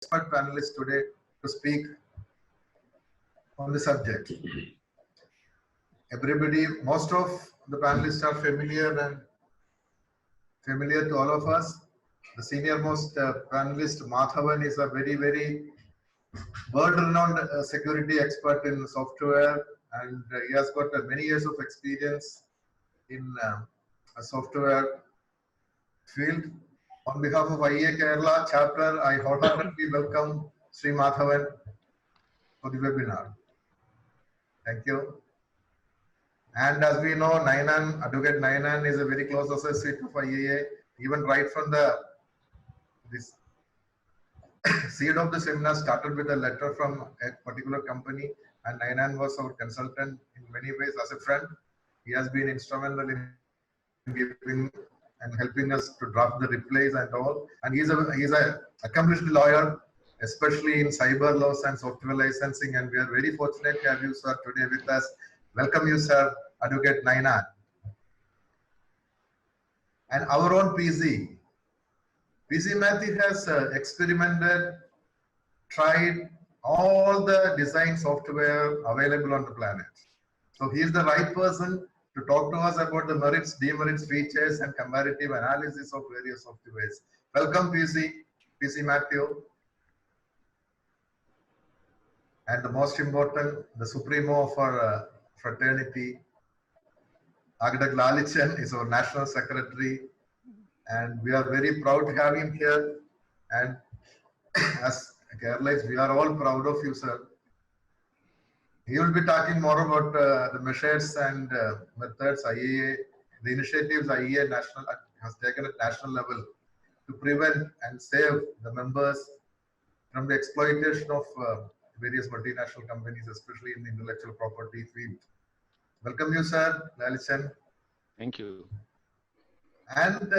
expert panelists today to speak on the subject. Everybody, most of the panelists are familiar to all of us. The senior most panelist, Madhavan, is a very world-renowned security expert in software, and he has got many years of experience in a software field. On behalf of IIA Kerala chapter, I wholeheartedly welcome Shri Madhavan for the webinar. Thank you. And as we know, Ninan, Advocate Ninan is a very close associate of IIA, even right from this seed of the seminar started with a letter from a particular company, and Ninan was our consultant in many ways as a friend. He has been instrumental in giving and helping us to draft the replies and all. And he's a accomplished lawyer, especially in cyber laws and software licensing. And we are very fortunate to have you, sir, today with us. Welcome you, sir, Advocate Ninan. And our own PC Mathew has experimented, tried all the design software available on the planet. So he is the right person to talk to us about the merits, demerits, features, and comparative analysis of various softwares. Welcome, PC Mathew. And the most important, the supremo of our fraternity, Architect Lalichan is our National Secretary. And we are very proud to have him here. And as Keralites, we are all proud of you, sir. He will be talking more about the measures and methods IIA, the initiatives IIA national has taken at national level to prevent and save the members from the exploitation of various multinational companies, especially in the intellectual property field. Welcome you, sir, Lalichan. Thank you. And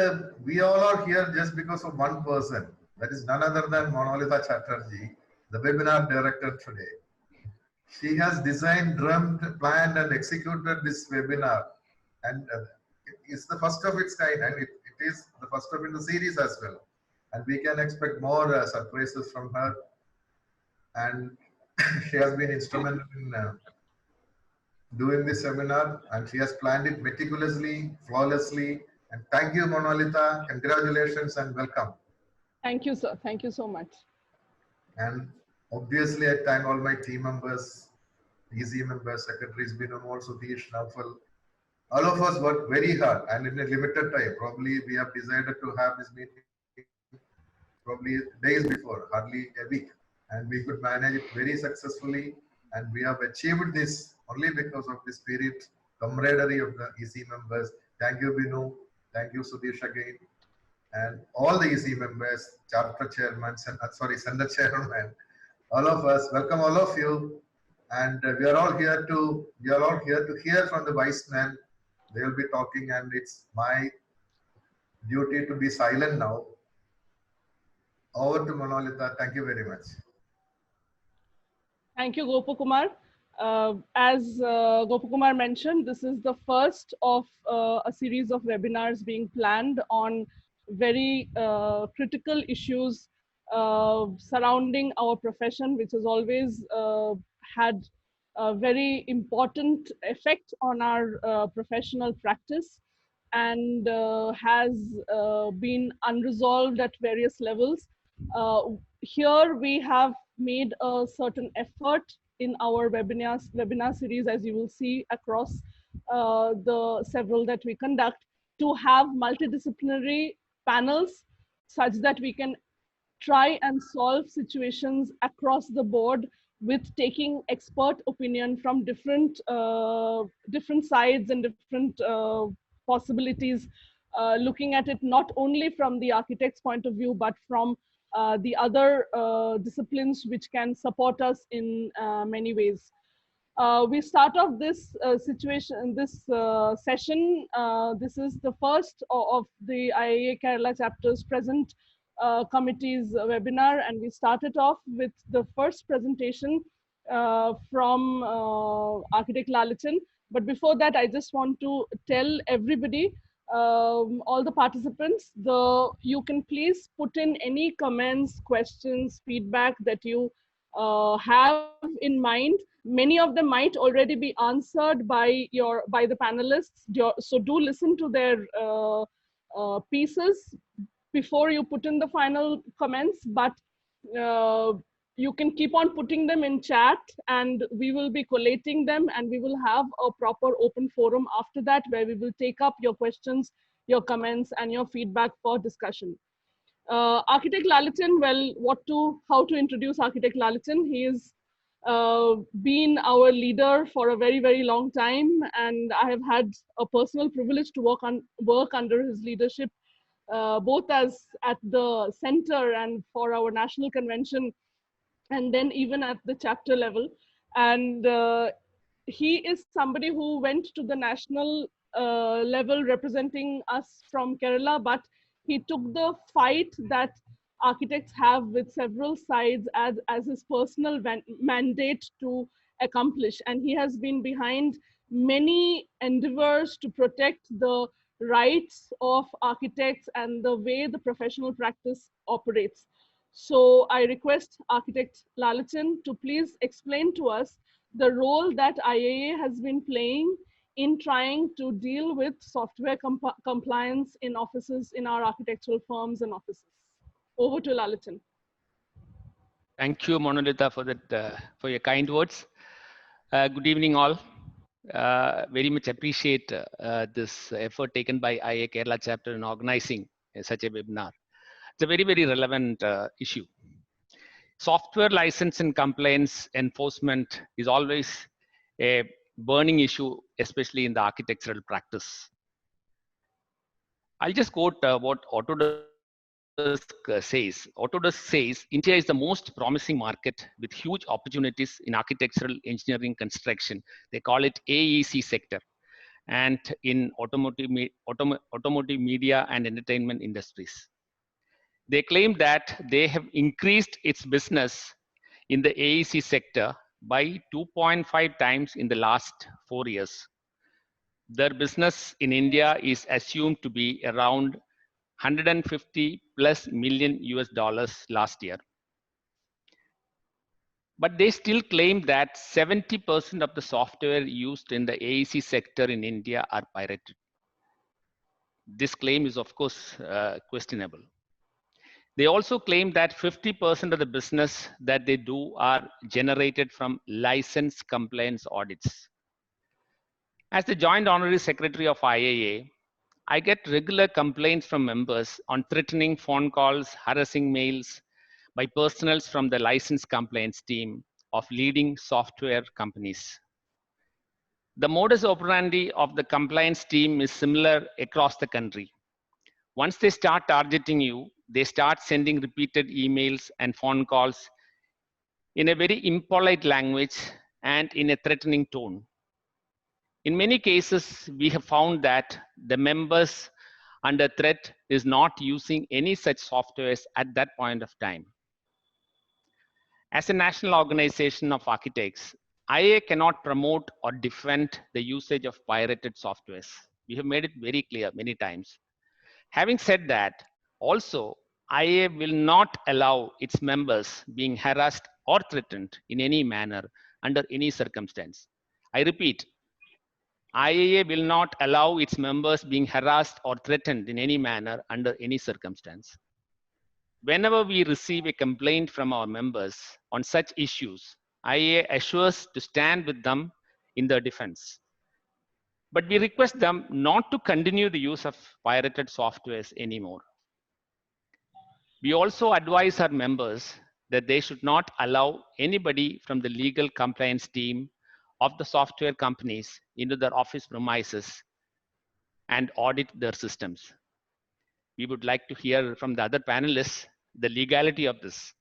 we all are here just because of one person. That is none other than Monolitha Chatterjee, the webinar director today. She has designed, dreamt, planned, and executed this webinar. And it's the first of its kind, and it is the first of in the series as well. And we can expect more surprises from her. And she has been instrumental in doing this seminar, and she has planned it meticulously, flawlessly. And thank you, Monolitha. Congratulations and welcome. Thank you, sir. Thank you so much. And obviously, I thank all my team members, EC members, secretaries, Binamol, Sutish, Nafal. All of us worked very hard and in a limited time. Probably we have decided to have this meeting probably days before, hardly a week. And we could manage it very successfully. And we have achieved this only because of the spirit, camaraderie of the EC members. Thank you, Binu. Thank you, Sudhish, again. And all the EC members, chapter chairman, center chairman, all of us, welcome all of you. And we are all here to hear from the wise men. They will be talking, and it's my duty to be silent now. Over to Monolitha. Thank you very much. Thank you, Gopakumar. As Gopakumar mentioned, this is the first of a series of webinars being planned on very critical issues surrounding our profession, which has always had a very important effect on our professional practice and has been unresolved at various levels. Here we have made a certain effort in our webinar series, as you will see across the several that we conduct, to have multidisciplinary panels such that we can try and solve situations across the board with taking expert opinion from different sides and different possibilities, looking at it not only from the architect's point of view, but from the other disciplines which can support us in many ways. We start off this session. This is the first of the IIA Kerala chapter's present committee's webinar, and we started off with the first presentation from Architect Lalichan. But before that, I just want to tell everybody all the participants, you can please put in any comments, questions, feedback that you have in mind. Many of them might already be answered by the panelists. So do listen to their pieces before you put in the final comments, but uh, you can keep on putting them in chat, and we will be collating them, and we will have a proper open forum after that where we will take up your questions, your comments, and your feedback for discussion. Architect Lalichan, well, how to introduce Architect Lalichan? He is been our leader for a very, very long time, and I have had a personal privilege to work under his leadership, both as at the center and for our national convention, and then even at the chapter level. And he is somebody who went to the national level representing us from Kerala, but he took the fight that architects have with several sides as his personal mandate to accomplish. And he has been behind many endeavors to protect the rights of architects and the way the professional practice operates. So I request Architect Lalichan to please explain to us the role that IIA has been playing in trying to deal with software compliance in offices, in our architectural firms and offices. Over to Lalichan. Thank you, Monolitha, for that, for your kind words. Good evening, all. Very much appreciate this effort taken by IIA Kerala chapter in organizing such a webinar. It's a very, very relevant issue. Software license and compliance enforcement is always a burning issue, especially in the architectural practice. I'll just quote what Autodesk says. Autodesk says India is the most promising market with huge opportunities in architectural engineering construction. They call it AEC sector, and in automotive media and entertainment industries. They claim that they have increased its business in the AEC sector by 2.5 times in the last 4 years. Their business in India is assumed to be around 150 plus million US dollars last year. But they still claim that 70% of the software used in the AEC sector in India are pirated. This claim is, of course, questionable. They also claim that 50% of the business that they do are generated from license compliance audits. As the Joint Honorary Secretary of IIA, I get regular complaints from members on threatening phone calls, harassing mails by personnel from the license compliance team of leading software companies. The modus operandi of the compliance team is similar across the country. Once they start targeting you, they start sending repeated emails and phone calls in a very impolite language and in a threatening tone. In many cases, we have found that the members under threat is not using any such softwares at that point of time. As a national organization of architects, IIA cannot promote or defend the usage of pirated softwares. We have made it very clear many times. Having said that, also, IIA will not allow its members being harassed or threatened in any manner under any circumstance. I repeat, IIA will not allow its members being harassed or threatened in any manner under any circumstance. Whenever we receive a complaint from our members on such issues, IIA assures to stand with them in their defense. But we request them not to continue the use of pirated softwares anymore. We also advise our members that they should not allow anybody from the legal compliance team of the software companies into their office premises and audit their systems. We would like to hear from the other panelists the legality of this.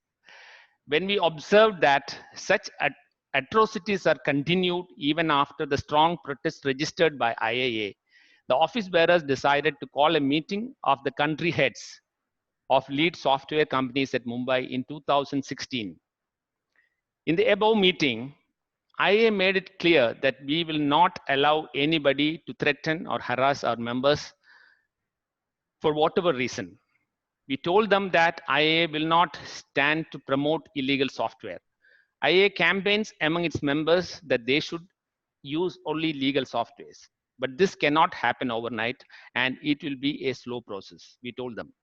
When we observe that such atrocities are continued even after the strong protest registered by IIA, the office bearers decided to call a meeting of the country heads of lead software companies at Mumbai in 2016. In the above meeting, IIA made it clear that we will not allow anybody to threaten or harass our members for whatever reason. We told them that IIA will not stand to promote illegal software. IIA campaigns among its members that they should use only legal softwares. But this cannot happen overnight, and it will be a slow process, we told them.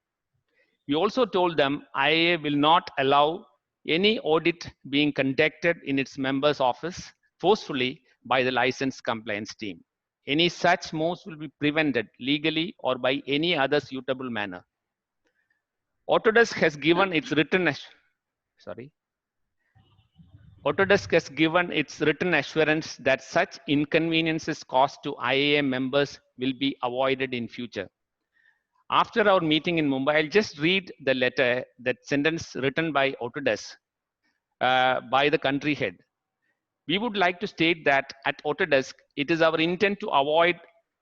We also told them IIA will not allow any audit being conducted in its members' office forcefully by the license compliance team. Any such moves will be prevented legally or by any other suitable manner. Autodesk has given its written Autodesk has given its written assurance that such inconveniences caused to IIA members will be avoided in future. After our meeting in Mumbai, I'll just read the letter, that sentence written by Autodesk by the country head. We would like to state that at Autodesk, it is our intent to avoid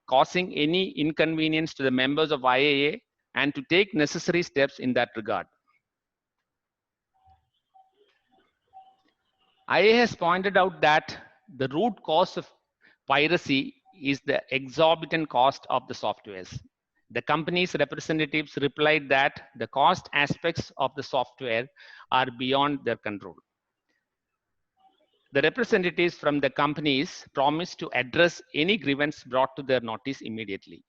causing any inconvenience to the members of IIA and to take necessary steps in that regard. IIA has pointed out that the root cause of piracy is the exorbitant cost of the softwares. The company's representatives replied that the cost aspects of the software are beyond their control. The representatives from the companies promised to address any grievance brought to their notice immediately.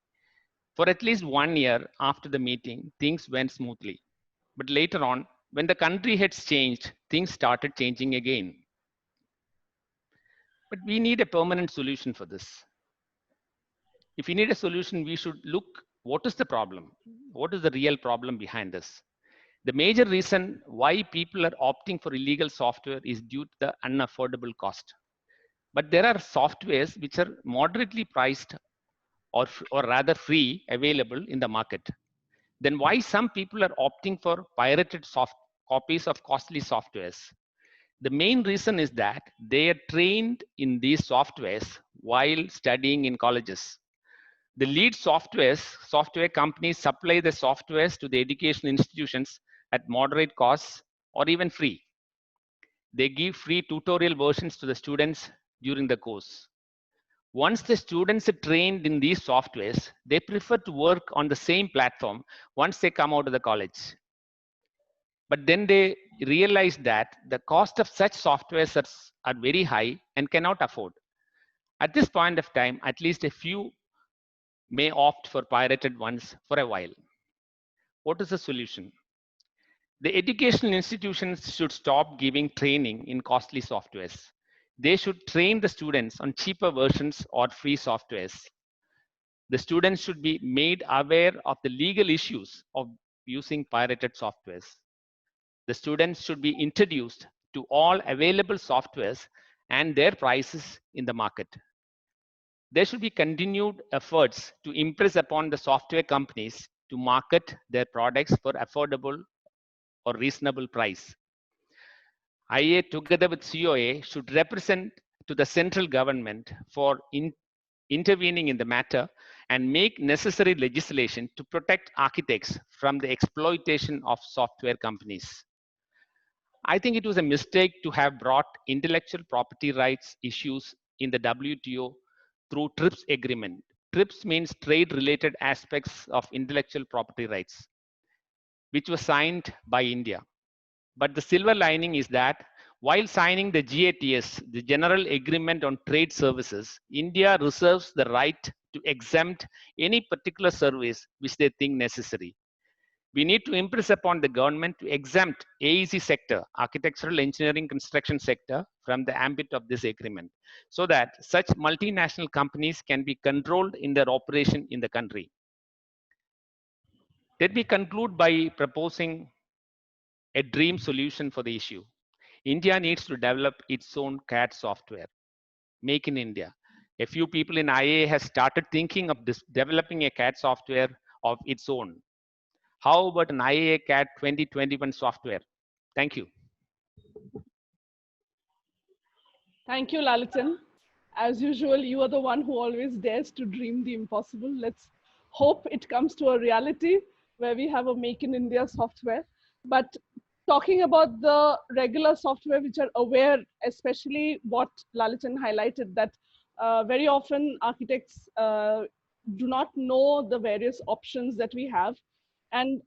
For at least 1 year after the meeting, things went smoothly. But later on, when the country heads changed, things started changing again. But we need a permanent solution for this. If we need a solution, we should look, what is the problem? What is the real problem behind this? The major reason why people are opting for illegal software is due to the unaffordable cost. But there are softwares which are moderately priced or rather free available in the market. Then why some people are opting for pirated copies of costly softwares? The main reason is that they are trained in these softwares while studying in colleges. The lead software companies supply the softwares to the education institutions at moderate costs or even free. They give free tutorial versions to the students during the course. Once the students are trained in these softwares, they prefer to work on the same platform once they come out of the college. But then they realize that the cost of such softwares are very high and cannot afford. At this point of time, at least a few may opt for pirated ones for a while. What is the solution? The educational institutions should stop giving training in costly softwares. They should train the students on cheaper versions or free softwares. The students should be made aware of the legal issues of using pirated softwares. The students should be introduced to all available softwares and their prices in the market. There should be continued efforts to impress upon the software companies to market their products for affordable or reasonable price. IIA together with COA should represent to the central government for intervening in the matter and make necessary legislation to protect architects from the exploitation of software companies. I think it was a mistake to have brought intellectual property rights issues in the WTO through TRIPS agreement. TRIPS means trade-related aspects of intellectual property rights, which was signed by India. But the silver lining is that while signing the GATS, the General Agreement on Trade Services, India reserves the right to exempt any particular service which they think necessary. We need to impress upon the government to exempt AEC sector, architectural, engineering, construction sector, from the ambit of this agreement, so that such multinational companies can be controlled in their operation in the country. Let me conclude by proposing a dream solution for the issue. India needs to develop its own CAD software, make in India. A few people in IIA has started thinking of developing a CAD software of its own. How about an IIA CAD 2021 software? Thank you. Thank you, Lalichan. As usual, you are the one who always dares to dream the impossible. Let's hope it comes to a reality where we have a Make in India software. But talking about the regular software, which are aware, especially what Lalichan highlighted, that very often architects do not know the various options that we have. And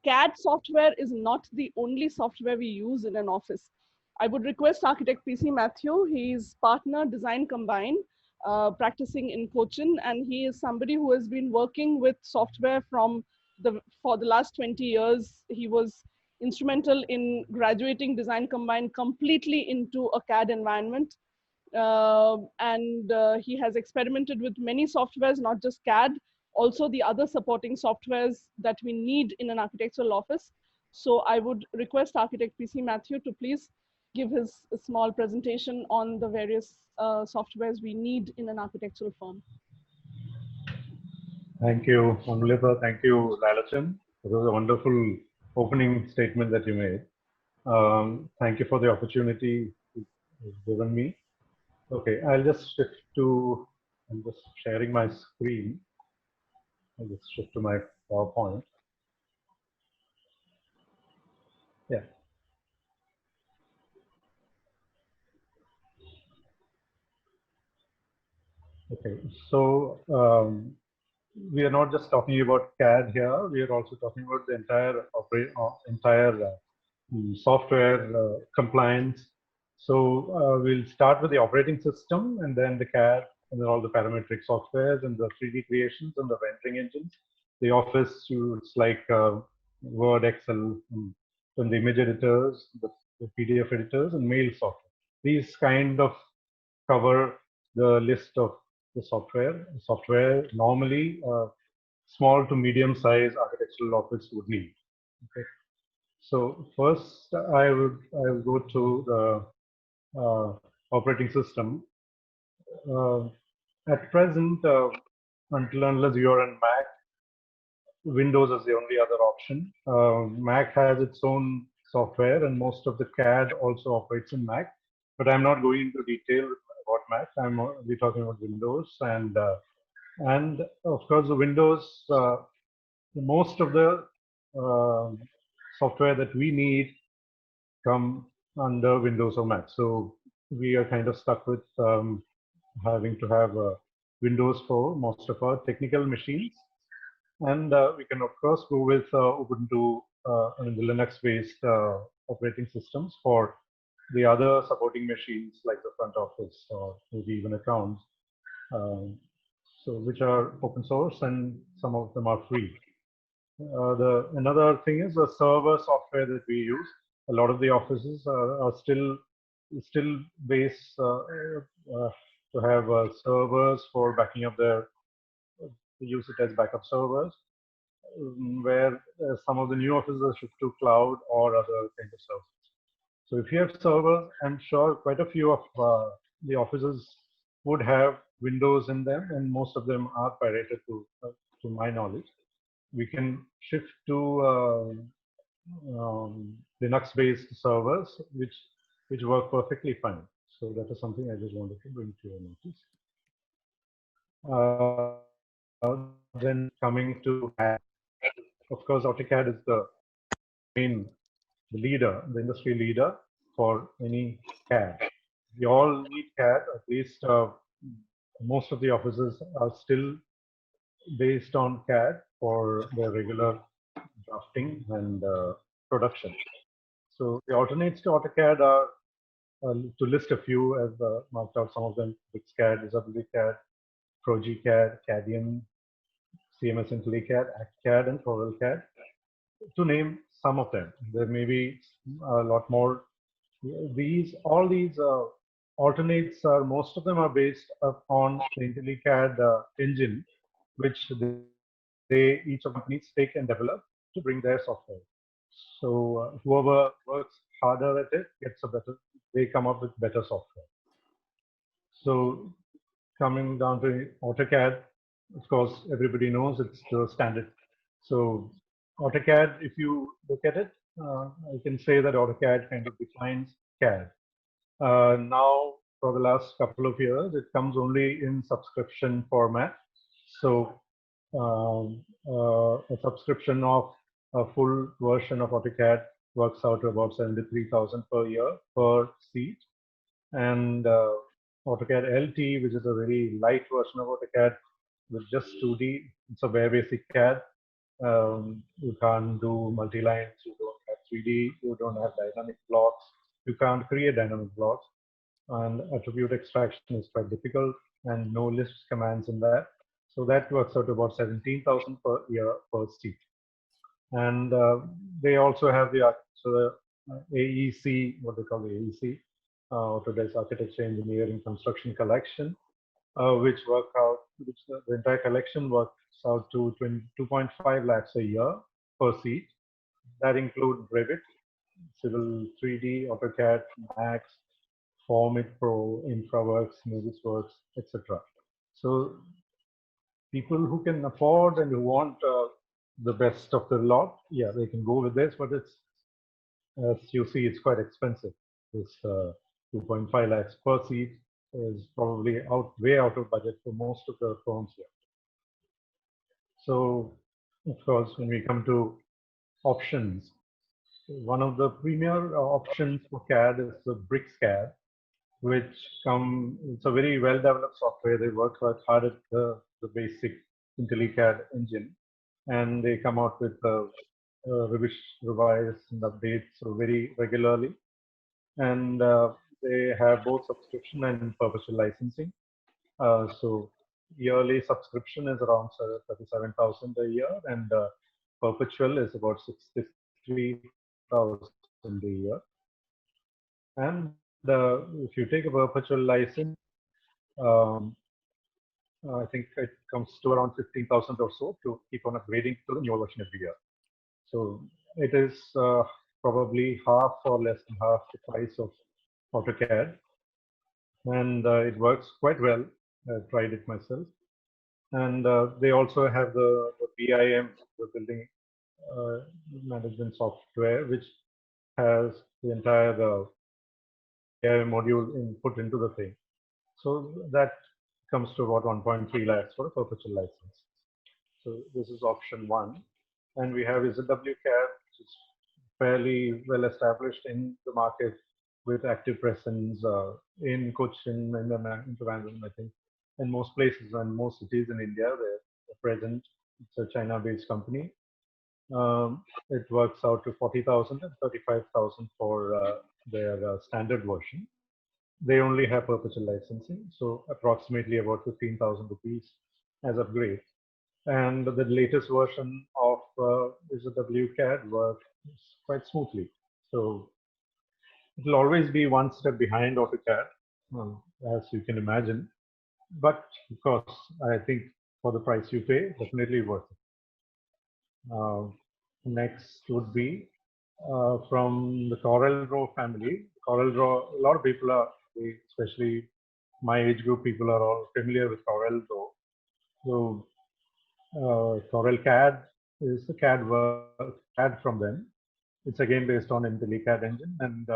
CAD software is not the only software we use in an office. I would request architect PC Mathew, he's partner Design Combine, practicing in Cochin, and he is somebody who has been working with software for the last 20 years. He was instrumental in graduating Design Combine completely into a CAD environment. He has experimented with many softwares, not just CAD, also the other supporting softwares that we need in an architectural office. So I would request architect PC Mathew to please give his small presentation on the various softwares we need in an architectural firm. Thank you, Monolitha. Thank you, Lalichan. It was a wonderful opening statement that you made. Thank you for the opportunity you've given me. Okay, I'll just shift to, I'm just sharing my screen. I'll just shift to my PowerPoint. Yeah. Okay, so we are not just talking about CAD here. We are also talking about the entire software compliance. So we'll start with the operating system, and then the CAD, and then all the parametric softwares, and the 3D creations, and the rendering engines. The office tools like Word, Excel, and the image editors, the PDF editors, and mail software. These kind of cover the list of the software normally small to medium size architectural office would need. Okay. So first I will go to the operating system. At present, until unless you are on Mac, Windows is the only other option. Mac has its own software, and most of the CAD also operates in Mac. But I'm not going into detail about Mac. I'm only talking about Windows, and of course the Windows. Most of the software that we need come under Windows or Mac. So we are kind of stuck with having to have Windows for most of our technical machines. And we can, of course, go with Ubuntu and the Linux-based operating systems for the other supporting machines like the front office or maybe even accounts, so which are open source, and some of them are free. Another thing is the server software that we use. A lot of the offices are still based to have servers for backing up their, use it as backup servers, where some of the new offices are shift to cloud or other kind of servers. So if you have servers, I'm sure quite a few of the offices would have Windows in them, and most of them are pirated to my knowledge. We can shift to Linux-based servers, which work perfectly fine. So that is something I just wanted to bring to your notice. Then coming to CAD, of course, Autocad is the leader, the industry leader for any CAD. We all need CAD. At least most of the offices are still based on CAD for their regular drafting and production. So the alternates to Autocad are, to list a few, I've marked out some of them: BixCAD, DisabilityCAD, ProGCAD, Cadian, CMS IntelliCAD, ActCAD, and CorelCAD, to name some of them. There may be a lot more. All these alternates are, most of them are based upon the IntelliCAD engine, which each of the companies take and develop to bring their software. So whoever works harder at it gets a better, they come up with better software. So coming down to AutoCAD, of course, everybody knows it's the standard. So AutoCAD, if you look at it, I can say that AutoCAD kind of defines CAD. Now, for the last couple of years, it comes only in subscription format. So a subscription of a full version of AutoCAD works out to about 73,000 per year per seat. And AutoCAD LT, which is a very light version of AutoCAD, with just 2D. It's a very basic CAD. You can't do multi-lines, you don't have 3D, you don't have dynamic blocks, you can't create dynamic blocks, and attribute extraction is quite difficult, and no lists commands in that. So that works out about 17,000 per year per seat. And they also have the AEC, what they call the AEC, Autodesk Architecture, Engineering, Construction Collection, which the entire collection works out to 2.5 lakhs a year per seat. That includes Revit, Civil 3D, Autocad, Max, Formit Pro, InfraWorks, Navisworks, etc. So people who can afford and who want the best of the lot, yeah, they can go with this, but it's, as you see, it's quite expensive. This 2.5 lakhs per seat is probably way out of budget for most of the firms here. So, of course, when we come to options, one of the premier options for CAD is the BricsCAD, which it's a very well-developed software. They work quite hard at the basic IntelliCAD engine, and they come out with revised and updates very regularly. And they have both subscription and perpetual licensing. So yearly subscription is around 37,000 a year, and perpetual is about 63,000 a year. And if you take a perpetual license, I think it comes to around 15,000 or so to keep on upgrading to the newer version every year. So it is probably half or less than half the price of AutoCAD, and it works quite well. I've tried it myself. And they also have the BIM, the building management software, which has the entire BIM module put into the thing. So that comes to about 1.3 lakhs for a perpetual license. So this is option one. And we have ZWCAD, which is fairly well established in the market with active presence in Cochin, in Trivandrum, I think, in most places and most cities in India. They're present. It's a China-based company. It works out to 40,000 and 35,000 for their standard version. They only have perpetual licensing, so approximately about 15,000 rupees as upgrade. And the latest version of ZWCAD works quite smoothly. So it'll always be one step behind AutoCAD, as you can imagine. But of course, I think for the price you pay, definitely worth it. Next would be from the CorelDRAW family. CorelDRAW, a lot of people are, especially my age group, people are all familiar with CorelDRAW. So CorelCAD is the CAD from them. It's again based on IntelliCAD engine, and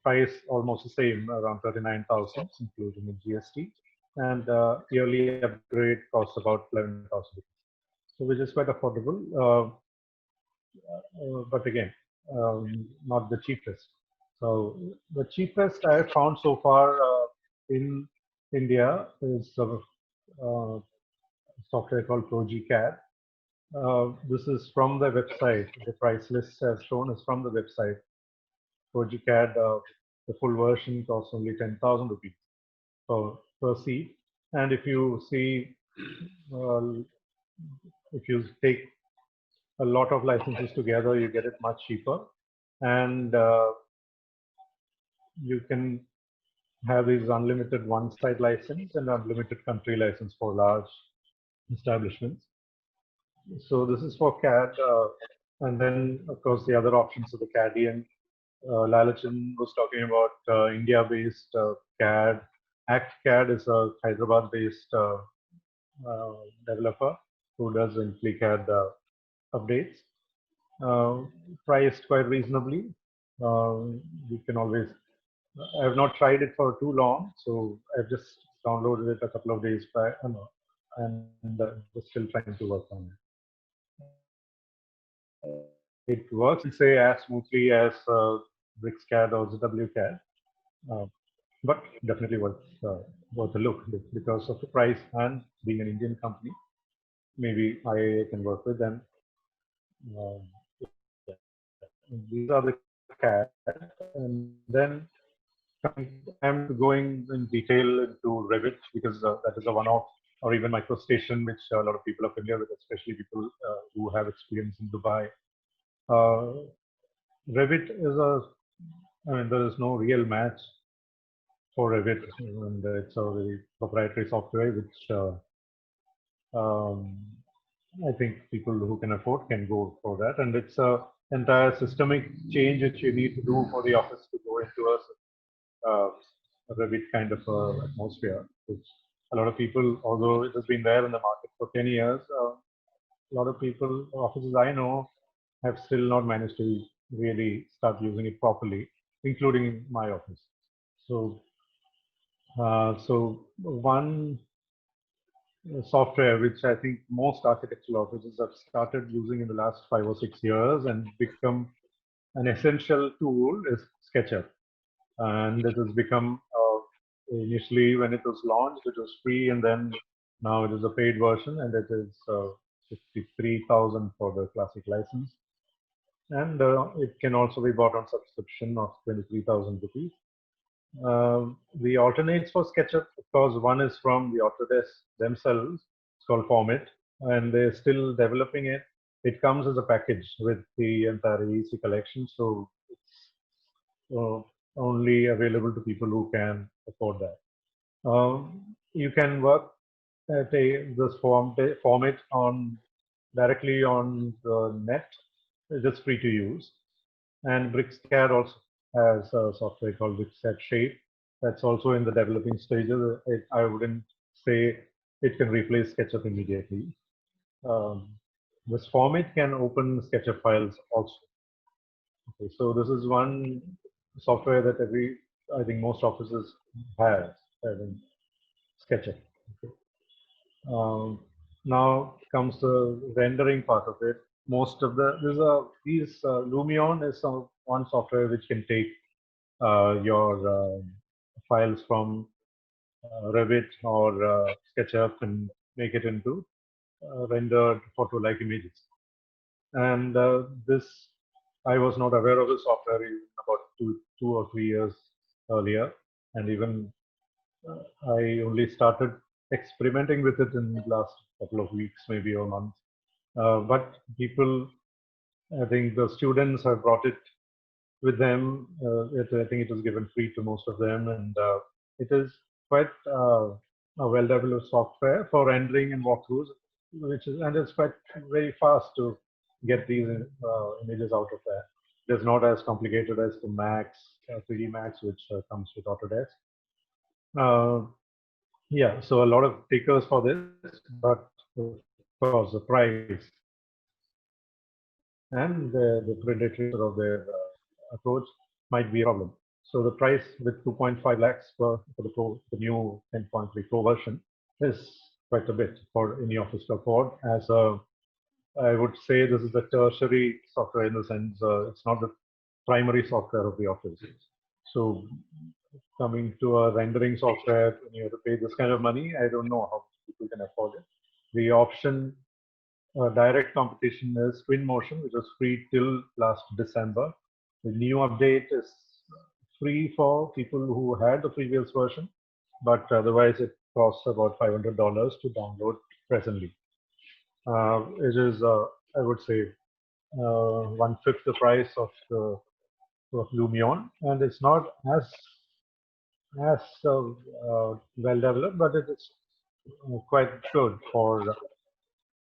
price almost the same, around 39,000, including the GST, and yearly upgrade costs about 11,000, so which is quite affordable, but again, not the cheapest. So the cheapest I have found so far in India is a software called ProGCAD. This is from the website. The price list as shown is from the website. ProGCAD, the full version costs only 10,000 rupees per seat. And if you see, if you take a lot of licenses together, you get it much cheaper. And you can have these unlimited one-site license and unlimited country license for large establishments. So this is for CAD, and then of course the other options of the CADian. Lalichan was talking about India-based CAD. ActCAD is a Hyderabad-based developer who does IntelliCAD updates. Priced quite reasonably. You can always. I have not tried it for too long, so I've just downloaded it a couple of days back, and just still trying to work on it. It works, say, as smoothly as BricsCAD or ZWCAD. but definitely worth a look because of the price and being an Indian company. Maybe IIA can work with them. Yeah. These are the CAD, and then I'm going in detail into Revit because that is a one-off, or even MicroStation, which a lot of people are familiar with, especially people who have experience in Dubai. Revit is there is no real match for Revit, and it's a very proprietary software which I think people who can afford can go for that, and it's a entire systemic change which you need to do for the office to go into a Revit kind of atmosphere. Which a lot of people, although it has been there in the market for 10 years, a lot of people, offices I know, have still not managed to really start using it properly, including my office. So, one software which I think most architectural offices have started using in the last 5 or 6 years and become an essential tool is SketchUp. And it has become, initially when it was launched, it was free, and then now it is a paid version, and it is 53,000 for the classic license. And it can also be bought on subscription of 23,000 rupees. The alternates for SketchUp, of course, one is from the Autodesk themselves. It's called Format, and they're still developing it. It comes as a package with the entire AEC collection, so it's only available to people who can afford that. You can work at this format on directly on the net. It's free to use. And BricsCAD also has a software called BricsCAD Shape. That's also in the developing stages. I wouldn't say it can replace SketchUp immediately. This format can open SketchUp files also. Okay, so this is one software that I think most offices have in SketchUp. Okay. Now comes the rendering part of it. Most of these Lumion is one software which can take your files from Revit or SketchUp and make it into rendered photo-like images. And this, I was not aware of the software even about two or 3 years earlier, and even I only started experimenting with it in the last couple of weeks, maybe a month. But people, I think the students have brought it with them. I think it was given free to most of them, and it is quite a well-developed software for rendering and walkthroughs, and it's quite very fast to get these images out of there. It is not as complicated as the Max, 3D Max, which comes with Autodesk. Yeah, so a lot of takers for this, but of course the price and the predatory of their approach might be a problem. So the price with 2.5 lakhs for the new 10.3 Pro version is quite a bit for any office to afford. As I would say, this is a tertiary software in the sense it's not the primary software of the office. So coming to a rendering software, when you have to pay this kind of money, I don't know how people can afford it. The option direct competition is Twinmotion, which was free till last December. The new update is free for people who had the previous version, but otherwise it costs about $500 to download presently. It is, I would say, 1/5 the price of Lumion, and it's not as well developed, but it is quite good for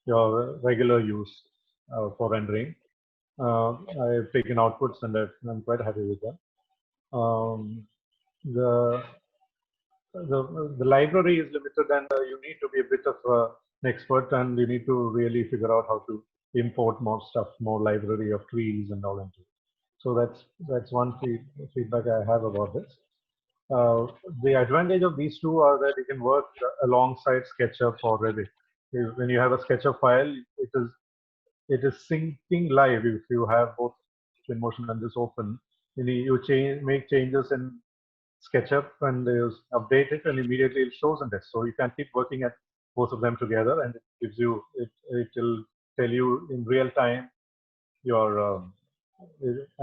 your regular use for rendering. I've taken outputs and I'm quite happy with them. The library is limited, and you need to be a bit of an expert, and you need to really figure out how to import more stuff, more library of trees and all into it. So that's one feedback I have about this. The advantage of these two are that you can work alongside SketchUp or Revit. When you have a SketchUp file, it is syncing live. If you have both Twinmotion and this open, you make changes in SketchUp and you update it, and immediately it shows in this. So you can keep working at both of them together, and it gives you it will tell you in real time your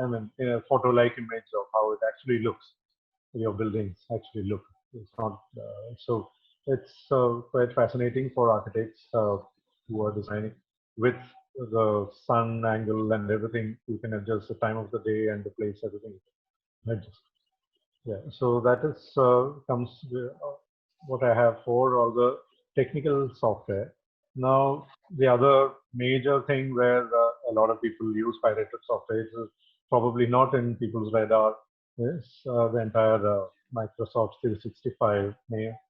I mean in a photo-like image of how it actually looks. Your buildings actually look. It's not so. It's quite fascinating for architects who are designing with the sun angle and everything. You can adjust the time of the day and the place, everything. Adjust. Yeah. So that is comes what I have for all the technical software. Now the other major thing where a lot of people use pirated software is probably not in people's radar is the entire Microsoft 365,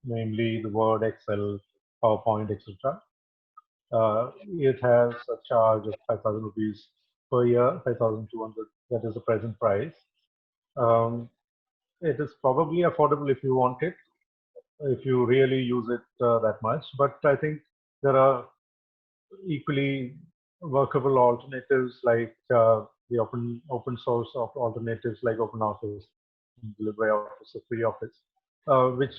namely the Word, Excel, PowerPoint, etc. It has a charge of 5,000 rupees per year, 5,200. That is the present price. It is probably affordable if you want it, if you really use it that much. But I think there are equally workable alternatives like the open source of alternatives like OpenOffice, LibreOffice, or FreeOffice, which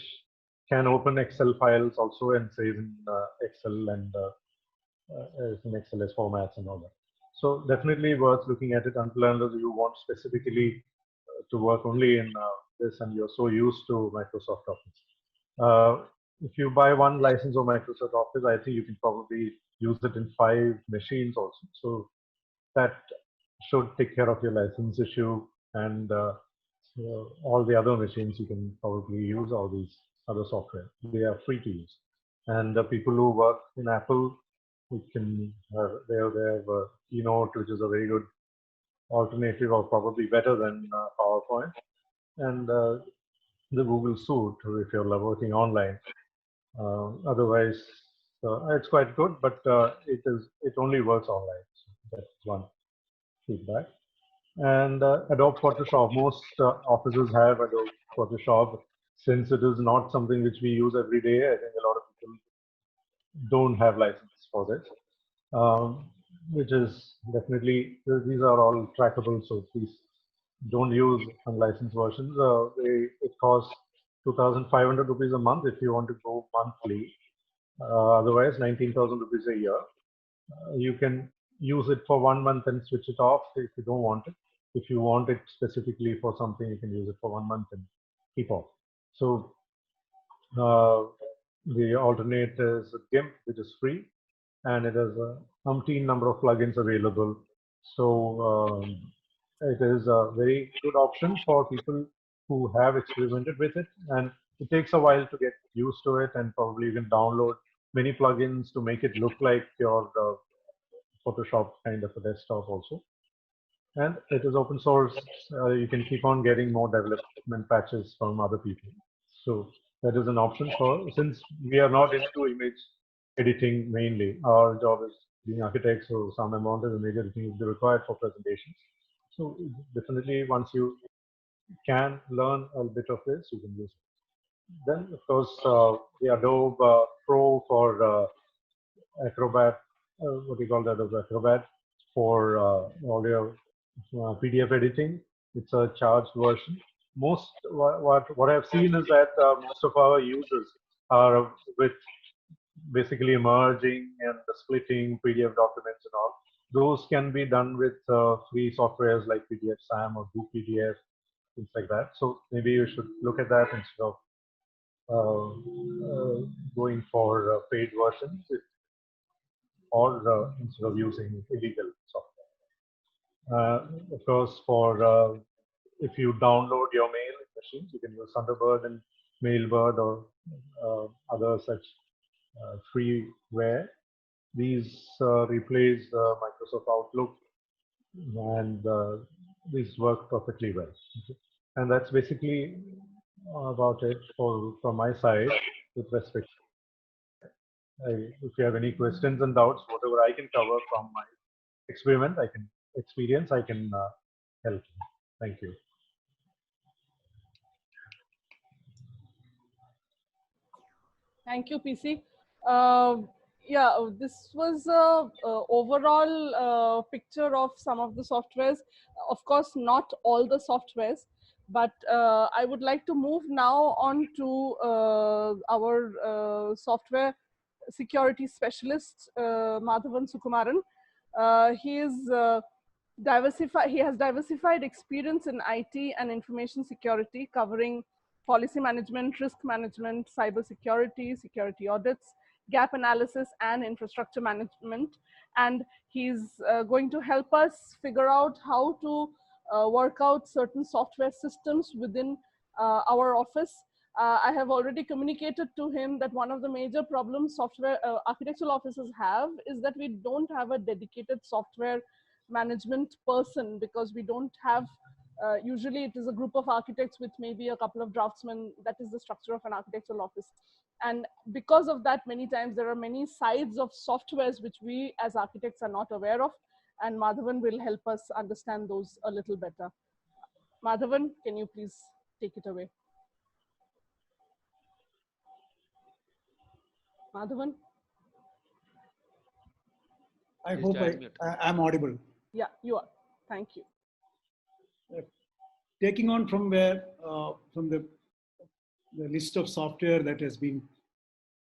can open Excel files also and save in Excel and in XLS formats and all that. So definitely worth looking at it until unless you want specifically to work only in this and you're so used to Microsoft Office. If you buy one license of Microsoft Office, I think you can probably use it in 5 machines also. So that should take care of your license issue, and all the other machines you can probably use all these other software. They are free to use. And the people who work in Apple, who can they have a Keynote, which is a very good alternative or probably better than PowerPoint, and the Google Suite if you're working online. Otherwise, it's quite good, but it only works online. So that's one feedback. And Adobe Photoshop. Most offices have Adobe Photoshop. Since it is not something which we use every day, I think a lot of people don't have license for this, which is definitely, these are all trackable. So please don't use unlicensed versions. It costs 2,500 rupees a month if you want to go monthly. Otherwise, 19,000 rupees a year. You can use it for 1 month and switch it off if you don't want it. If you want it specifically for something, you can use it for 1 month and keep off. So the alternate is GIMP, which is free, and it has a umpteen number of plugins available. So it is a very good option for people who have experimented with it, and it takes a while to get used to it, and probably you can download many plugins to make it look like your Photoshop kind of a desktop also. And it is open source. You can keep on getting more development patches from other people. So that is an option for, since we are not into image editing mainly, our job is being architects, so some amount of image editing is required for presentations. So definitely once you can learn a bit of this, you can use it. Then of course the Adobe Pro for Acrobat, what do you call that, Adobe Acrobat for all your PDF editing. It's a charged version. Most what I've seen is that most of our users are with basically merging and splitting PDF documents and all. Those can be done with free softwares like PDF SAM or PDF, things like that. So maybe you should look at that instead of going for paid versions, or instead of using illegal software. Of course, for if you download your mail machines, you can use Thunderbird and Mailbird or other such freeware. These replace Microsoft Outlook, and these work perfectly well. Okay. And that's basically about it from my side with respect. If you have any questions and doubts, whatever I can cover from my experience, I can help. Thank you. Thank you, PC. Yeah, this was a overall picture of some of the softwares. Of course, not all the softwares, But I would like to move now on to our software security specialist, Madhavan Sukumaran. He has diversified experience in IT and information security, covering policy management, risk management, cyber security, security audits, gap analysis, and infrastructure management. And he's going to help us figure out how to work out certain software systems within our office. I have already communicated to him that one of the major problems software architectural offices have is that we don't have a dedicated software management person, because we don't have, usually it is a group of architects with maybe a couple of draftsmen. That is the structure of an architectural office. And because of that, many times there are many sides of softwares which we as architects are not aware of. And Madhavan will help us understand those a little better. Madhavan, can you please take it away? Madhavan? I hope I'm audible. Yeah, you are. Thank you. Taking on from where, from the list of software that has been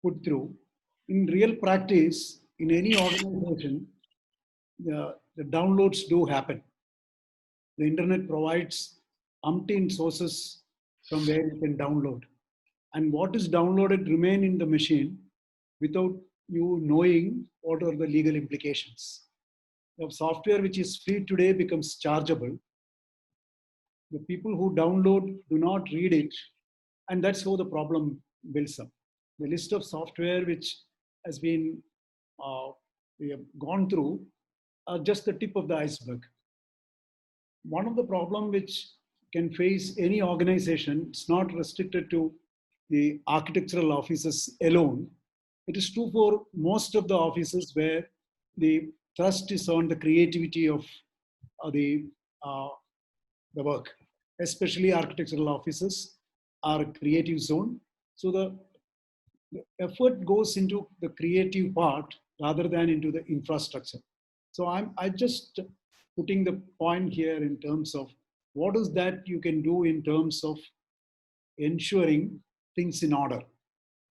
put through, in real practice, in any organization, the downloads do happen. The internet provides umpteen sources from where you can download. And what is downloaded remain in the machine without you knowing what are the legal implications. The software which is free today becomes chargeable. The people who download do not read it, and that's how the problem builds up. The list of software which has been we have gone through are just the tip of the iceberg. One of the problems which can face any organization, it's not restricted to the architectural offices alone. It is true for most of the offices where the thrust is on the creativity of the work, especially architectural offices are a creative zone. So the effort goes into the creative part rather than into the infrastructure. So I just putting the point here in terms of what is that you can do in terms of ensuring things in order.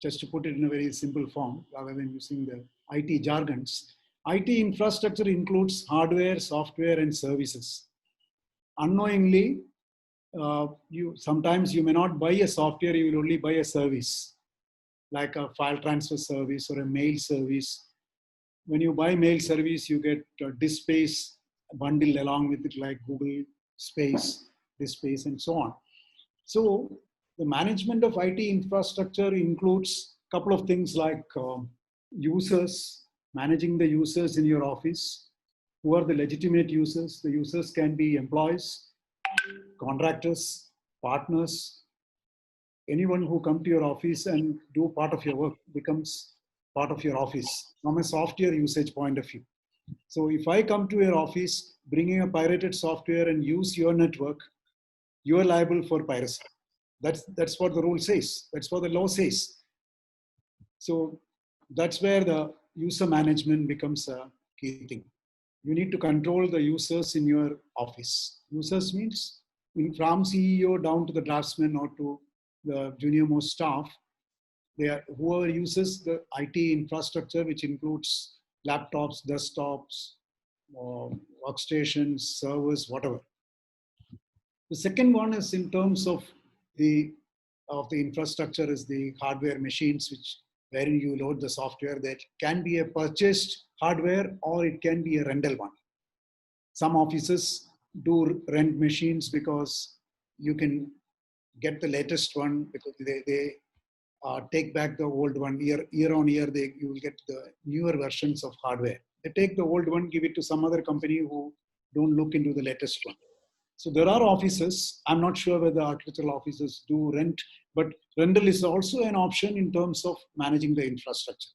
Just to put it in a very simple form, rather than using the IT jargons. IT infrastructure includes hardware, software, and services. Unknowingly, sometimes you may not buy a software, you will only buy a service, like a file transfer service or a mail service. When you buy mail service, you get disk space bundled along with it, like Google Space, disk space, and so on. So the management of IT infrastructure includes a couple of things like users, managing the users in your office. Who are the legitimate users? The users can be employees, contractors, partners. Anyone who come to your office and do part of your work becomes part of your office from a software usage point of view. So if I come to your office, bringing a pirated software and use your network, you are liable for piracy. That's what the rule says. That's what the law says. So that's where the user management becomes a key thing. You need to control the users in your office. Users means from CEO down to the draftsman or to the junior most staff. They are whoever uses the IT infrastructure, which includes laptops, desktops, workstations, servers, whatever. The second one is in terms of the infrastructure is the hardware machines, which wherein you load the software. That can be a purchased hardware or it can be a rental one. Some offices do rent machines because you can get the latest one because they take back the old one year on year. You will get the newer versions of hardware. They take the old one, give it to some other company who don't look into the latest one. So there are offices, I'm not sure whether architectural offices do rent, but rental is also an option in terms of managing the infrastructure.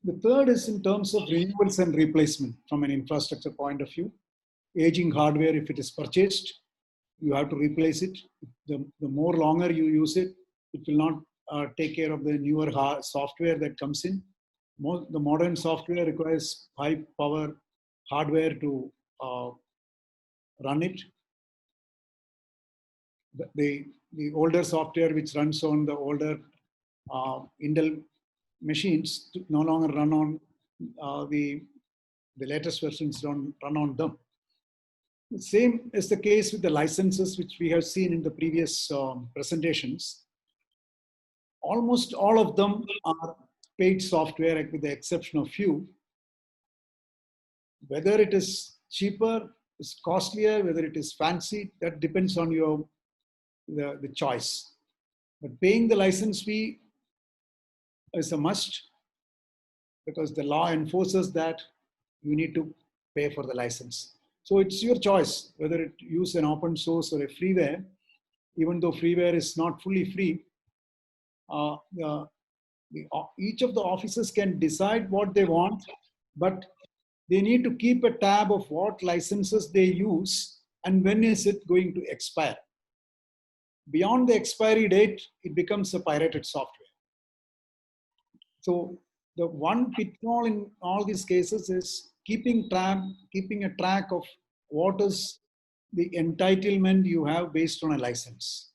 The third is in terms of renewals and replacement from an infrastructure point of view. Aging hardware, if it is purchased, you have to replace it. The more longer you use it, it will not take care of the newer software that comes in. The modern software requires high power hardware to run it. the older software which runs on the older Intel machines no longer run on the latest versions don't run on them. The same is the case with the licenses, which we have seen in the previous presentations. Almost all of them are paid software with the exception of few. Whether it is cheaper, is costlier, whether it is fancy, that depends on your the choice. But paying the license fee is a must because the law enforces that you need to pay for the license. So it's your choice whether it use an open source or a freeware. Even though freeware is not fully free, each of the offices can decide what they want, but they need to keep a tab of what licenses they use and when is it going to expire. Beyond the expiry date, it becomes a pirated software. So the one pitfall in all these cases is keeping a track of what is the entitlement you have based on a license.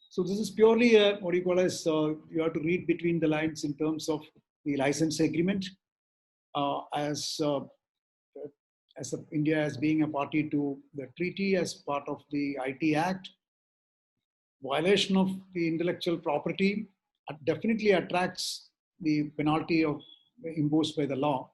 So this is purely a, what you call as, you have to read between the lines in terms of the license agreement. As India as being a party to the treaty as part of the IT Act, violation of the intellectual property definitely attracts the penalty of imposed by the law.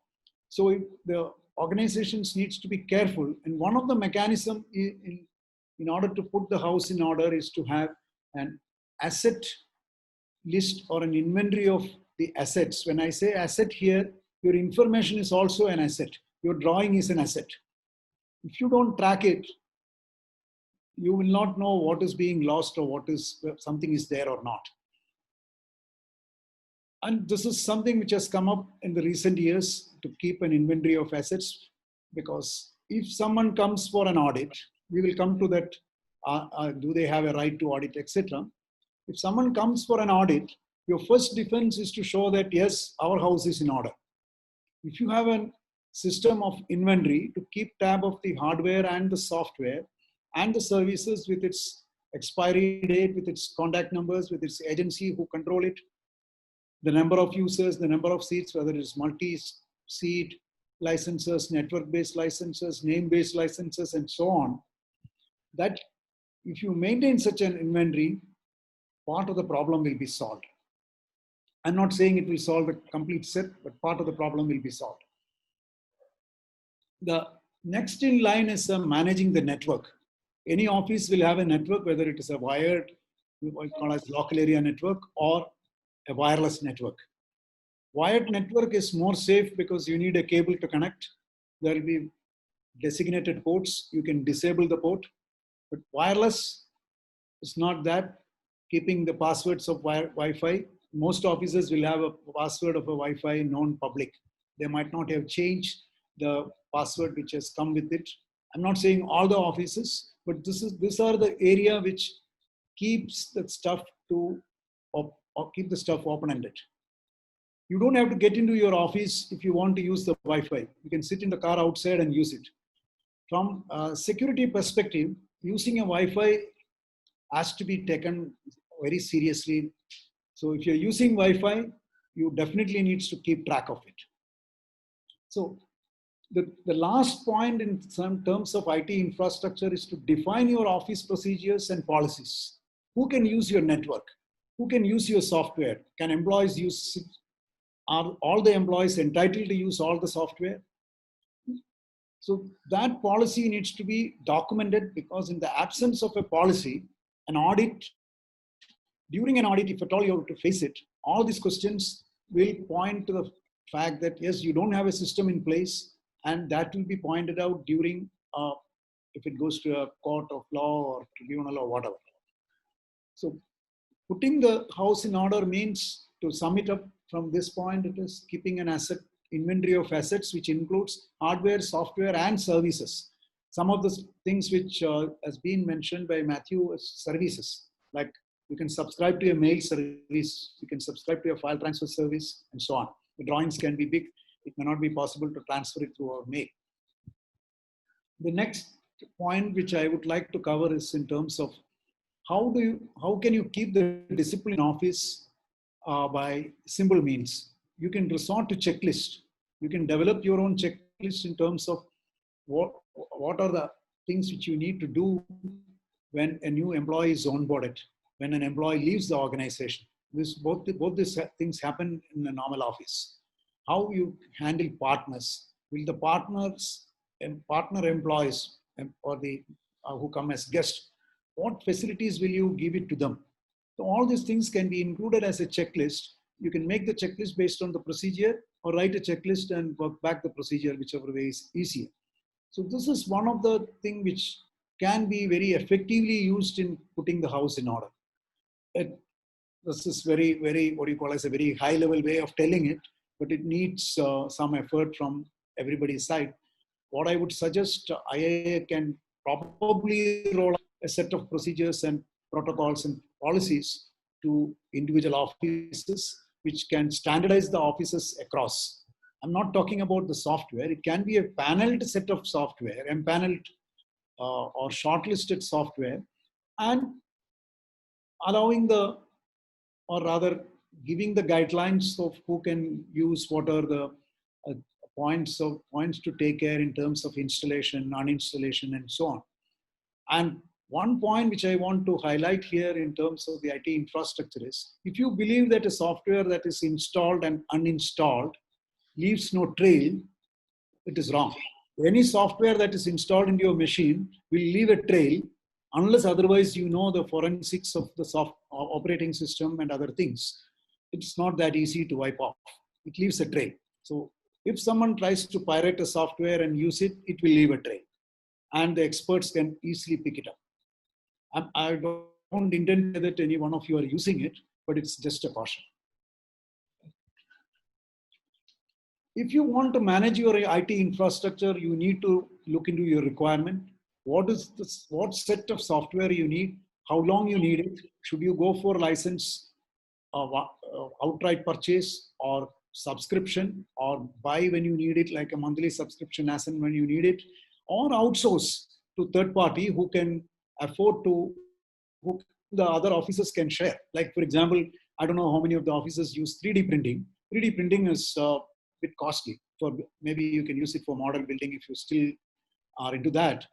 So the organizations needs to be careful, and one of the mechanism in order to put the house in order is to have an asset list or an inventory of the assets. When I say asset here, your information is also an asset. Your drawing is an asset. If you don't track it, you will not know what is being lost or what is something is there or not. And this is something which has come up in the recent years to keep an inventory of assets, because if someone comes for an audit, we will come to that, do they have a right to audit, etc. If someone comes for an audit, your first defense is to show that, yes, our house is in order. If you have a system of inventory to keep tab of the hardware and the software and the services with its expiry date, with its contact numbers, with its agency who control it, the number of users, the number of seats, whether it is multi-seat licenses, network-based licenses, name-based licenses, and so on, that if you maintain such an inventory, part of the problem will be solved. I'm not saying it will solve the complete set, but part of the problem will be solved. The next in line is managing the network. Any office will have a network, whether it is a wired, what we call as local area network, or a wireless network. Wired network is more safe because you need a cable to connect. There will be designated ports. You can disable the port. But wireless is not that. Keeping the passwords of Wi-Fi. Most offices will have a password of a Wi-Fi known public. They might not have changed the password which has come with it. I'm not saying all the offices, but these are the area which keeps the stuff keep the stuff open-ended. You don't have to get into your office if you want to use the Wi-Fi. You can sit in the car outside and use it. From a security perspective, using a Wi-Fi has to be taken very seriously. So if you're using Wi-Fi, you definitely need to keep track of it. So the last point in some terms of IT infrastructure is to define your office procedures and policies. Who can use your network? Who can use your software? Can employees use it? Are all the employees entitled to use all the software? So that policy needs to be documented, because in the absence of a policy, an audit, during an audit, if at all you have to face it, all these questions will point to the fact that, yes, you don't have a system in place, and that will be pointed out during, if it goes to a court of law or tribunal or whatever. So putting the house in order means, to sum it up from this point, it is keeping an asset inventory of assets, which includes hardware, software, and services. Some of the things which has been mentioned by Mathew as services, like you can subscribe to a mail service, you can subscribe to a file transfer service, and so on. The drawings can be big. It may not be possible to transfer it through our mail. The next point which I would like to cover is in terms of how can you keep the discipline in office by simple means? You can resort to checklist. You can develop your own checklist in terms of what are the things which you need to do when a new employee is onboarded, when an employee leaves the organization. Both these things happen in a normal office. How you handle partners? Will the partners and partner employees or the who come as guests, what facilities will you give it to them? So all these things can be included as a checklist. You can make the checklist based on the procedure or write a checklist and work back the procedure, whichever way is easier. So this is one of the things which can be very effectively used in putting the house in order. This is very, what you call as a very high level way of telling it, but it needs some effort from everybody's side. What I would suggest, IIA can probably roll out a set of procedures and protocols and policies to individual offices, which can standardize the offices across. I'm not talking about the software. It can be a paneled set of software, empaneled or shortlisted software, and allowing the, or rather giving the guidelines of who can use what are the points to take care in terms of installation, uninstallation, and so on. And one point which I want to highlight here in terms of the IT infrastructure is, if you believe that a software that is installed and uninstalled leaves no trail, it is wrong. Any software that is installed into your machine will leave a trail unless otherwise you know the forensics of the operating system and other things. It's not that easy to wipe off. It leaves a trail. So if someone tries to pirate a software and use it, it will leave a trail. And the experts can easily pick it up. I don't intend that any one of you are using it, but it's just a caution. If you want to manage your IT infrastructure, you need to look into your requirement. What set of software you need, how long you need it, should you go for license, outright purchase or subscription, or buy when you need it, like a monthly subscription as and when you need it, or outsource to third party who can afford to, who the other offices can share. Like for example, I don't know how many of the offices use 3D printing. 3D printing is a bit costly. For maybe you can use it for model building if you still are into that.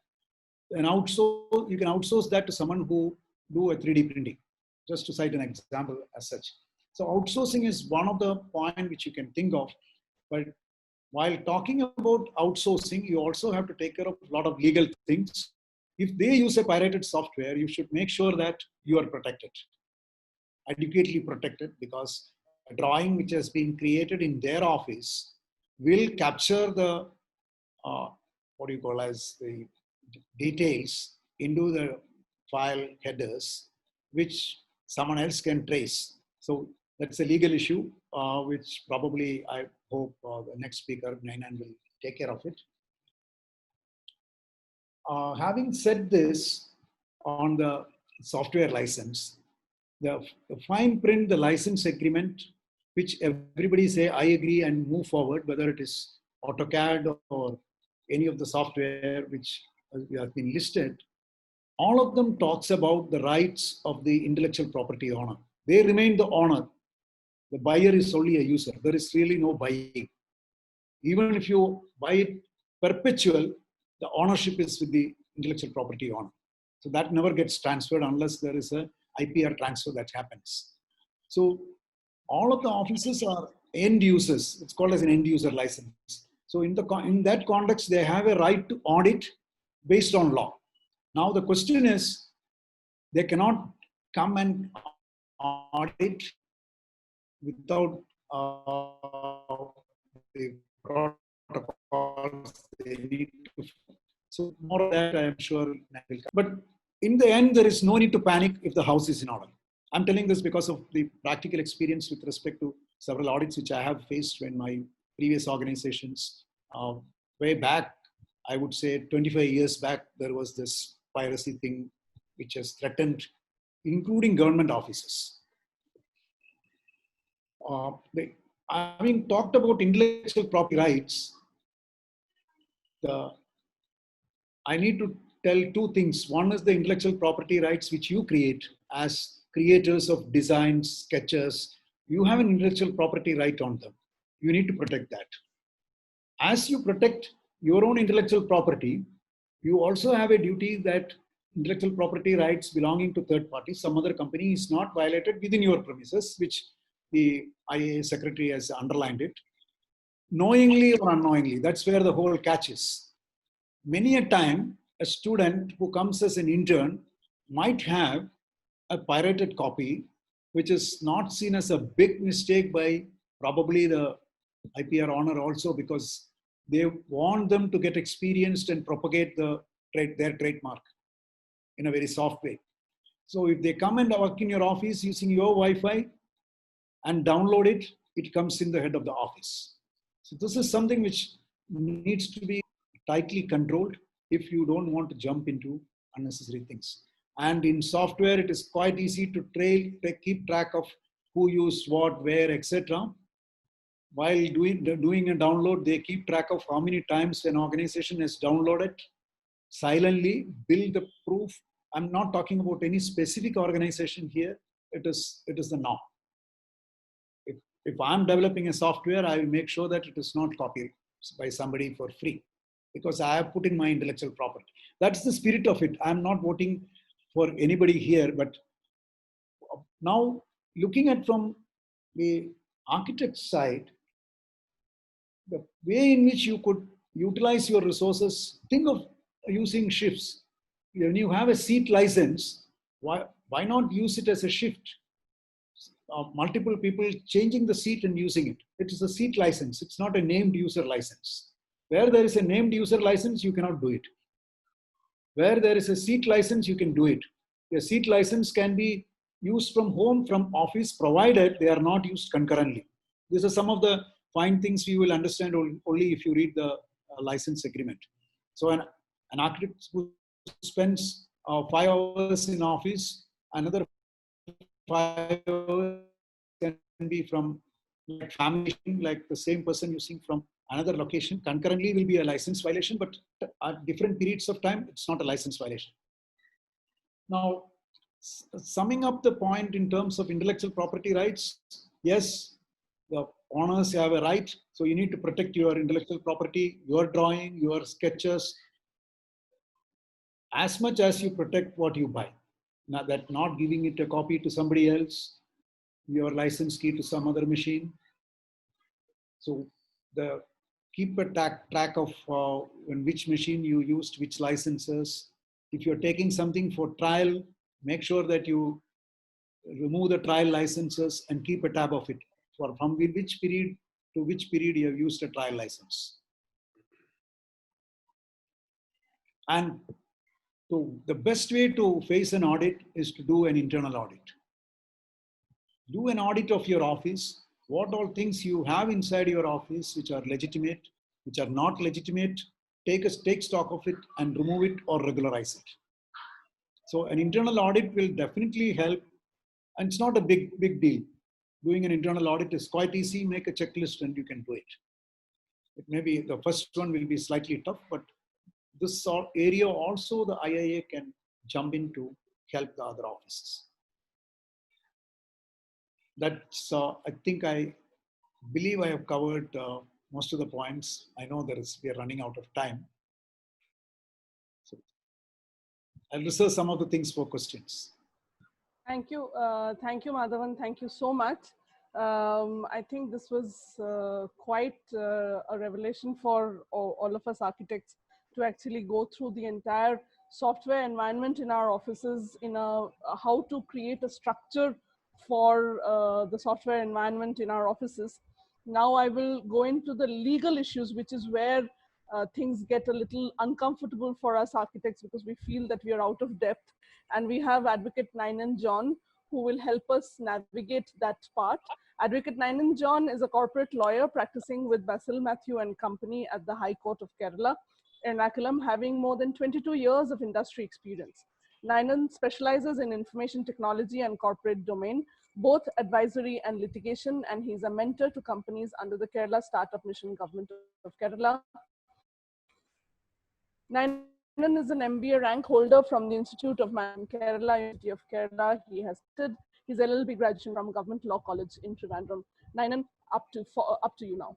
And you can outsource that to someone who do a 3D printing, just to cite an example as such. So outsourcing is one of the points which you can think of. But while talking about outsourcing, you also have to take care of a lot of legal things. If they use a pirated software, you should make sure that you are protected, adequately protected, because a drawing which has been created in their office will capture the, what do you call as the details into the file headers, which someone else can trace. So that's a legal issue, which probably I hope the next speaker, Ninan, will take care of it. Having said this, on the software license, the fine print, the license agreement, which everybody say, I agree and move forward, whether it is AutoCAD or any of the software which has been listed, all of them talks about the rights of the intellectual property owner. They remain the owner. The buyer is only a user. There is really no buying. Even if you buy it perpetual, the ownership is with the intellectual property owner. So that never gets transferred unless there is a IPR transfer that happens. So all of the offices are end users. It's called as an end user license. So in that context, they have a right to audit based on law. Now the question is, they cannot come and audit without the protocols they need to. So more of that I am sure will come. But in the end, there is no need to panic if the house is in order. I'm telling this because of the practical experience with respect to several audits which I have faced in my previous organizations. Way back, I would say 25 years back, there was this piracy thing which has threatened, including government offices. Having talked about intellectual property rights, I need to tell two things. One is the intellectual property rights which you create as creators of designs, sketches. You have an intellectual property right on them. You need to protect that. As you protect your own intellectual property, you also have a duty that intellectual property rights belonging to third parties, some other company, is not violated within your premises, which the IIA secretary has underlined it. Knowingly or unknowingly, that's where the whole catch is. Many a time, a student who comes as an intern might have a pirated copy, which is not seen as a big mistake by probably the IPR owner also, because they want them to get experienced and propagate their trademark in a very soft way. So if they come and work in your office using your Wi-Fi and download it, it comes in the head of the office. So this is something which needs to be tightly controlled if you don't want to jump into unnecessary things. And in software, it is quite easy to keep track of who used what, where, etc. While doing a download, they keep track of how many times an organization has downloaded, silently build the proof. I'm not talking about any specific organization here. It is the norm. If I'm developing a software, I will make sure that it is not copied by somebody for free, because I have put in my intellectual property. That's the spirit of it. I'm not voting for anybody here, but now looking at from the architect's side, the way in which you could utilize your resources, think of using shifts. When you have a seat license, why not use it as a shift? Multiple people changing the seat and using it. It is a seat license. It's not a named user license. Where there is a named user license, you cannot do it. Where there is a seat license, you can do it. A seat license can be used from home, from office, provided they are not used concurrently. These are some of the fine things we will understand only if you read the license agreement. So an architect who spends 5 hours in office, another 5 hours can be from like family, like the same person using from another location. Concurrently will be a license violation, but at different periods of time, it's not a license violation. Now, summing up the point in terms of intellectual property rights, yes, the owners have a right. So you need to protect your intellectual property, your drawing, your sketches, as much as you protect what you buy. Now that not giving it a copy to somebody else, your license key to some other machine. So keep a track of in which machine you used, which licenses. If you're taking something for trial, make sure that you remove the trial licenses and keep a tab of it. From which period to which period you have used a trial license. And so the best way to face an audit is to do an internal audit. Do an audit of your office. What all things you have inside your office which are legitimate, which are not legitimate, take stock of it and remove it or regularize it. So an internal audit will definitely help, and it's not a big deal. Doing an internal audit is quite easy. Make a checklist and you can do it. It may be the first one will be slightly tough, but this area also the IIA can jump in to help the other offices. That's, I believe I have covered most of the points. I know we are running out of time. So I'll reserve some of the things for questions. Thank you, Madhavan. Thank you so much. I think this was quite a revelation for all of us architects to actually go through the entire software environment in our offices, how to create a structure for the software environment in our offices. Now I will go into the legal issues, which is where things get a little uncomfortable for us architects, because we feel that we are out of depth. And we have Advocate Ninan John, who will help us navigate that part. Advocate Ninan John is a corporate lawyer practicing with Mathew and Company at the High Court of Kerala, Ernakulam, having more than 22 years of industry experience. Ninan specializes in information technology and corporate domain, both advisory and litigation, and he's a mentor to companies under the Kerala Startup Mission Government of Kerala. Ninan Ninan is an MBA rank holder from the Institute of Management Kerala, University of Kerala. He has his LLB graduation from Government Law College in Trivandrum. Ninan, up to you now.